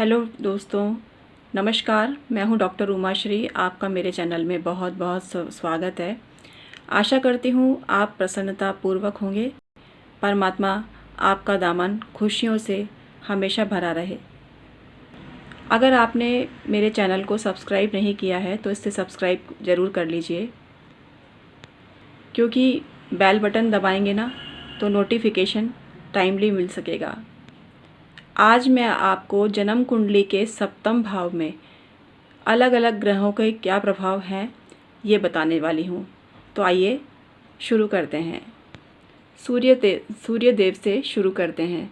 Hello दोस्तों, नमस्कार। मैं हूं डॉक्टर उमाश्री। आपका मेरे चैनल में बहुत बहुत स्वागत है। आशा करती हूं आप प्रसन्नतापूर्वक होंगे। परमात्मा आपका दामन खुशियों से हमेशा भरा रहे। अगर आपने मेरे चैनल को सब्सक्राइब नहीं किया है तो इससे सब्सक्राइब ज़रूर कर लीजिए, क्योंकि बेल बटन दबाएंगे ना तो नोटिफिकेशन टाइमली मिल सकेगा। आज मैं आपको जन्म कुंडली के सप्तम भाव में अलग अलग ग्रहों के क्या प्रभाव हैं ये बताने वाली हूँ। तो आइए शुरू करते हैं। सूर्य देव से शुरू करते हैं।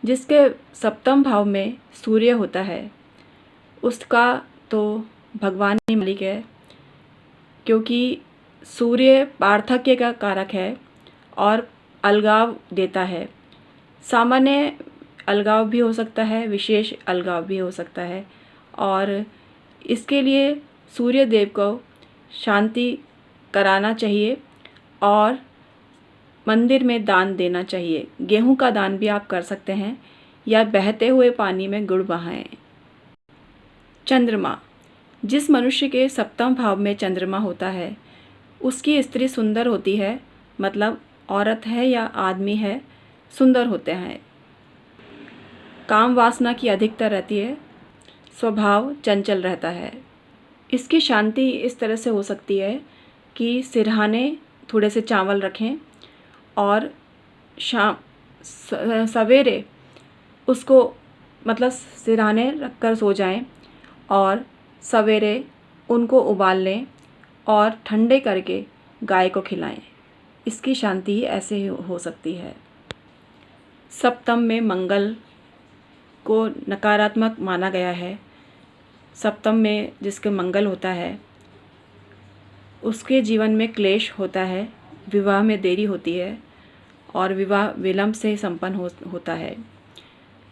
जिसके सप्तम भाव में सूर्य होता है उसका तो भगवान ही मालिक है, क्योंकि सूर्य पार्थक्य का कारक है और अलगाव देता है। सामान्य अलगाव भी हो सकता है, विशेष अलगाव भी हो सकता है, और इसके लिए सूर्य देव को शांति कराना चाहिए और मंदिर में दान देना चाहिए। गेहूं का दान भी आप कर सकते हैं या बहते हुए पानी में गुड़ बहाएं। चंद्रमा, जिस मनुष्य के सप्तम भाव में चंद्रमा होता है उसकी स्त्री सुंदर होती है, मतलब औरत है या आदमी है, सुंदर होते हैं। काम वासना की अधिकता रहती है, स्वभाव चंचल रहता है। इसकी शांति इस तरह से हो सकती है कि सिरहाने थोड़े से चावल रखें और सवेरे उसको मतलब सिरहाने रखकर सो जाएं और सवेरे उनको उबाल लें और ठंडे करके गाय को खिलाएं। इसकी शांति ऐसे ही हो सकती है। सप्तम में मंगल को नकारात्मक माना गया है। सप्तम में जिसके मंगल होता है उसके जीवन में क्लेश होता है, विवाह में देरी होती है और विवाह विलंब से संपन्न होता है।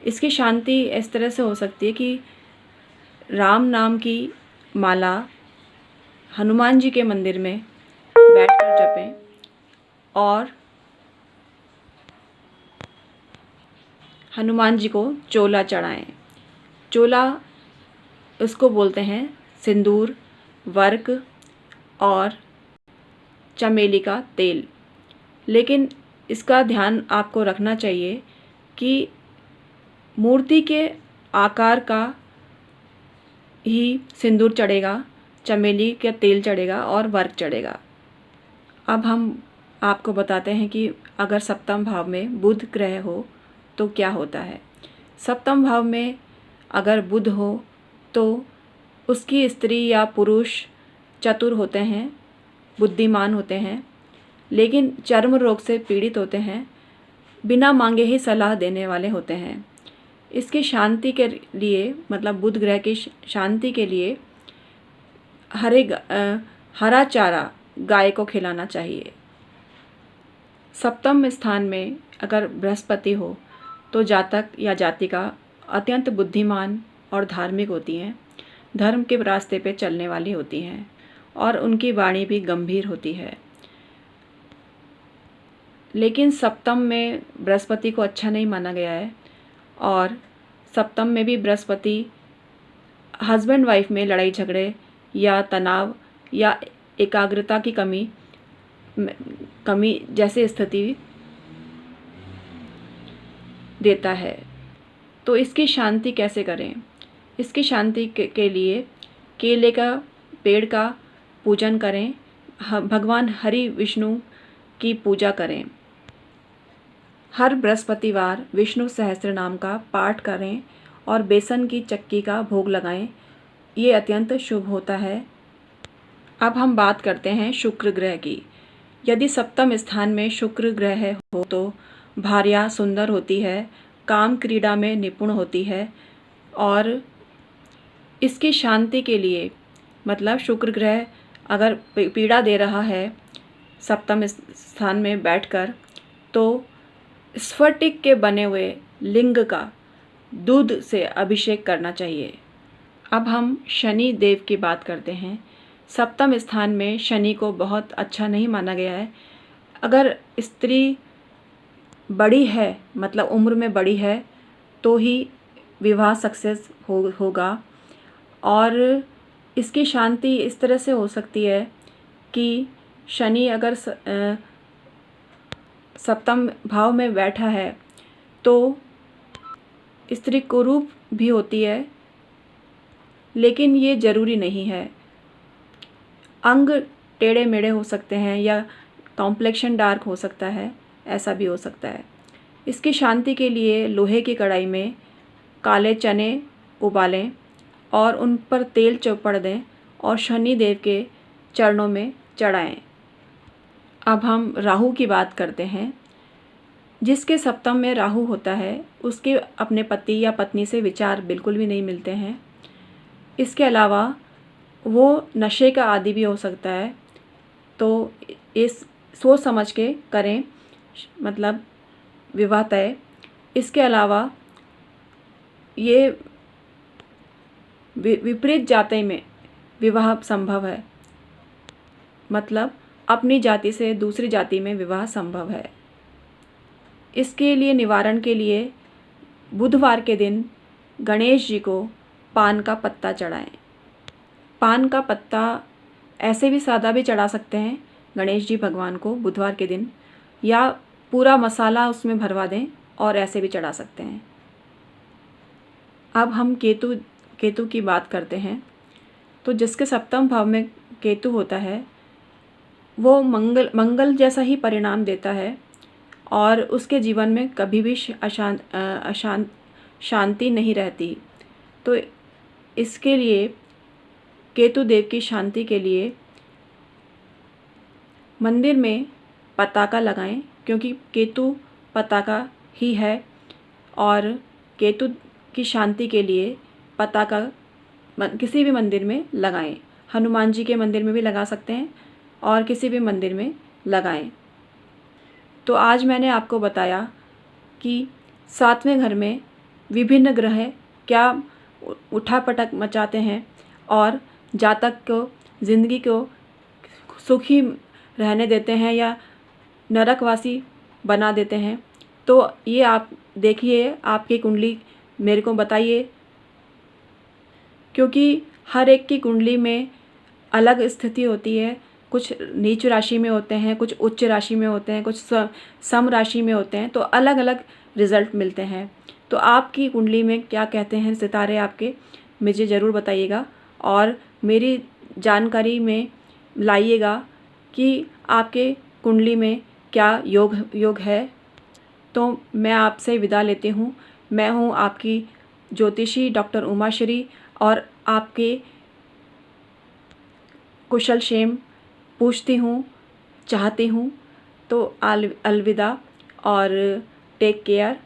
इसकी शांति इस तरह से हो सकती है कि राम नाम की माला हनुमान जी के मंदिर में बैठकर जपें और हनुमान जी को चोला चढ़ाएं। चोला इसको बोलते हैं सिंदूर, वर्क और चमेली का तेल। लेकिन इसका ध्यान आपको रखना चाहिए कि मूर्ति के आकार का ही सिंदूर चढ़ेगा, चमेली का तेल चढ़ेगा और वर्क चढ़ेगा। अब हम आपको बताते हैं कि अगर सप्तम भाव में बुध ग्रह हो तो क्या होता है। सप्तम भाव में अगर बुध हो तो उसकी स्त्री या पुरुष चतुर होते हैं, बुद्धिमान होते हैं, लेकिन चर्म रोग से पीड़ित होते हैं, बिना मांगे ही सलाह देने वाले होते हैं। इसकी शांति के लिए मतलब बुध ग्रह की शांति के लिए हरा चारा गाय को खिलाना चाहिए। सप्तम स्थान में अगर बृहस्पति हो तो जातक या जातिका अत्यंत बुद्धिमान और धार्मिक होती हैं, धर्म के रास्ते पे चलने वाली होती हैं और उनकी वाणी भी गंभीर होती है। लेकिन सप्तम में बृहस्पति को अच्छा नहीं माना गया है और सप्तम में भी बृहस्पति हस्बैंड वाइफ में लड़ाई झगड़े या तनाव या एकाग्रता की कमी जैसी स्थिति देता है। तो इसकी शांति कैसे करें? इसकी शांति के लिए केले का पेड़ का पूजन करें, भगवान हरि विष्णु की पूजा करें, हर बृहस्पतिवार विष्णु सहस्त्र नाम का पाठ करें और बेसन की चक्की का भोग लगाएं। ये अत्यंत शुभ होता है। अब हम बात करते हैं शुक्र ग्रह की। यदि सप्तम स्थान में शुक्र ग्रह हो तो भार्या सुंदर होती है, काम क्रीड़ा में निपुण होती है और इसकी शांति के लिए मतलब शुक्र ग्रह अगर पीड़ा दे रहा है सप्तम स्थान में बैठकर तो स्फटिक के बने हुए लिंग का दूध से अभिषेक करना चाहिए। अब हम शनि देव की बात करते हैं। सप्तम स्थान में शनि को बहुत अच्छा नहीं माना गया है। अगर स्त्री बड़ी है मतलब उम्र में बड़ी है तो ही विवाह सक्सेस होगा। और इसकी शांति इस तरह से हो सकती है कि शनि अगर सप्तम भाव में बैठा है तो स्त्री कुरूप भी होती है, लेकिन ये ज़रूरी नहीं है। अंग टेढ़े मेढ़े हो सकते हैं या कॉम्प्लेक्शन डार्क हो सकता है, ऐसा भी हो सकता है। इसकी शांति के लिए लोहे की कढ़ाई में काले चने उबालें और उन पर तेल चौपड़ दें और शनि देव के चरणों में चढ़ाएं। अब हम राहु की बात करते हैं। जिसके सप्तम में राहु होता है उसके अपने पति या पत्नी से विचार बिल्कुल भी नहीं मिलते हैं। इसके अलावा वो नशे का आदी भी हो सकता है, तो इस सोच समझ के करें, मतलब विवाह तय। इसके अलावा ये विपरीत जाति में विवाह संभव है, मतलब अपनी जाति से दूसरी जाति में विवाह संभव है। इसके लिए निवारण के लिए बुधवार के दिन गणेश जी को पान का पत्ता चढ़ाएं। पान का पत्ता ऐसे भी सादा भी चढ़ा सकते हैं गणेश जी भगवान को बुधवार के दिन, या पूरा मसाला उसमें भरवा दें और ऐसे भी चढ़ा सकते हैं। अब हम केतु की बात करते हैं। तो जिसके सप्तम भाव में केतु होता है वो मंगल जैसा ही परिणाम देता है और उसके जीवन में कभी भी शांति नहीं रहती। तो इसके लिए केतु देव की शांति के लिए मंदिर में पताका लगाएं, क्योंकि केतु पताका ही है और केतु की शांति के लिए पताका किसी भी मंदिर में लगाएं। हनुमान जी के मंदिर में भी लगा सकते हैं और किसी भी मंदिर में लगाएं। तो आज मैंने आपको बताया कि 7वें घर में विभिन्न ग्रह क्या उठापटक मचाते हैं और जातक को ज़िंदगी को सुखी रहने देते हैं या नरकवासी बना देते हैं। तो ये आप देखिए, आपकी कुंडली मेरे को बताइए, क्योंकि हर एक की कुंडली में अलग स्थिति होती है। कुछ नीच राशि में होते हैं, कुछ उच्च राशि में होते हैं, कुछ सम राशि में होते हैं, तो अलग अलग रिज़ल्ट मिलते हैं। तो आपकी कुंडली में क्या कहते हैं सितारे आपके, मुझे ज़रूर बताइएगा और मेरी जानकारी में लाइएगा कि आपके कुंडली में क्या योग है। तो मैं आपसे विदा लेती हूँ। मैं हूँ आपकी ज्योतिषी डॉक्टर उमाश्री और आपके कुशल क्षेम पूछती हूँ, चाहती हूँ। तो अलविदा और टेक केयर।